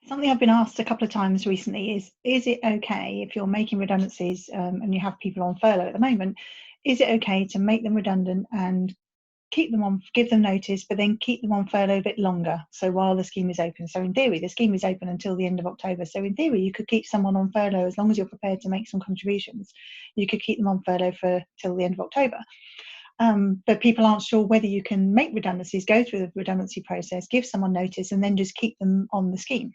Something I've been asked a couple of times recently is it okay if you're making redundancies and you have people on furlough at the moment, is it okay to make them redundant and keep them on, give them notice, but then keep them on furlough a bit longer? So while the scheme is open. So in theory, the scheme is open until the end of October. So in theory, you could keep someone on furlough as long as you're prepared to make some contributions. You could keep them on furlough for till the end of October. But people aren't sure whether you can make redundancies, go through the redundancy process, give someone notice, and then just keep them on the scheme.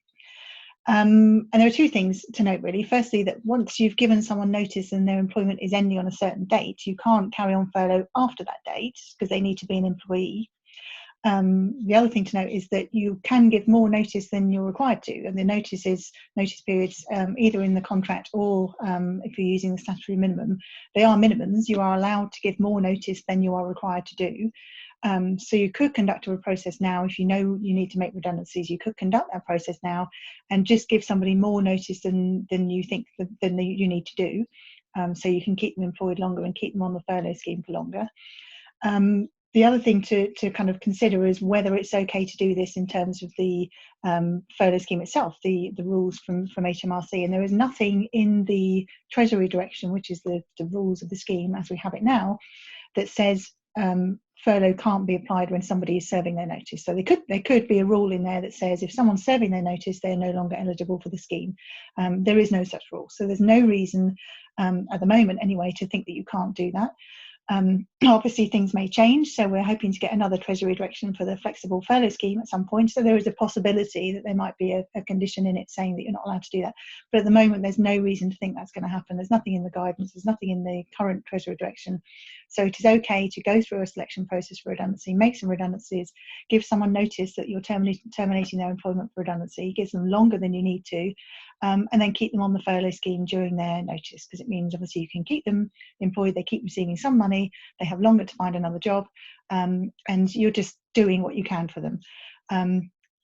And there are two things to note, really. Firstly, that once you've given someone notice and their employment is ending on a certain date, you can't carry on furlough after that date because they need to be an employee. The other thing to note is that you can give more notice than you're required to, and the notice periods either in the contract or if you're using the statutory minimum, they are minimums. You are allowed to give more notice than you are required to do. So you could conduct a process now if you know you need to make redundancies. You could conduct that process now and just give somebody more notice than you think than you need to do. So you can keep them employed longer and keep them on the furlough scheme for longer. The other thing to kind of consider is whether it's okay to do this in terms of the furlough scheme itself, the rules from HMRC. And there is nothing in the Treasury direction, which is the rules of the scheme as we have it now, that says furlough can't be applied when somebody is serving their notice. So there could be a rule in there that says if someone's serving their notice, they're no longer eligible for the scheme. There is no such rule. So there's no reason at the moment anyway to think that you can't do that. Obviously things may change, so we're hoping to get another Treasury direction for the flexible furlough scheme at some point, so there is a possibility that there might be a condition in it saying that you're not allowed to do that, but at the moment there's no reason to think that's going to happen. There's nothing in the guidance, there's nothing in the current Treasury direction, so it is okay to go through a selection process for redundancy, make some redundancies, give someone notice that you're terminating their employment for redundancy, gives them longer than you need to, and then keep them on the furlough scheme during their notice, because it means obviously you can keep them employed, they keep receiving some money, they have longer to find another job, and you're just doing what you can for them.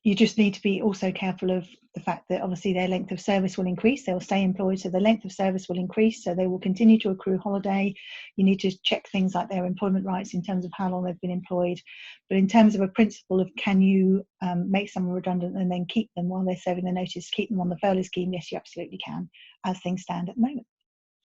You just need to be also careful of the fact that obviously their length of service will increase, they'll stay employed, so the length of service will increase, so they will continue to accrue holiday. You need to check things like their employment rights in terms of how long they've been employed. But in terms of a principle of can you make someone redundant and then keep them while they're serving their notice, keep them on the furlough scheme, yes, you absolutely can, as things stand at the moment.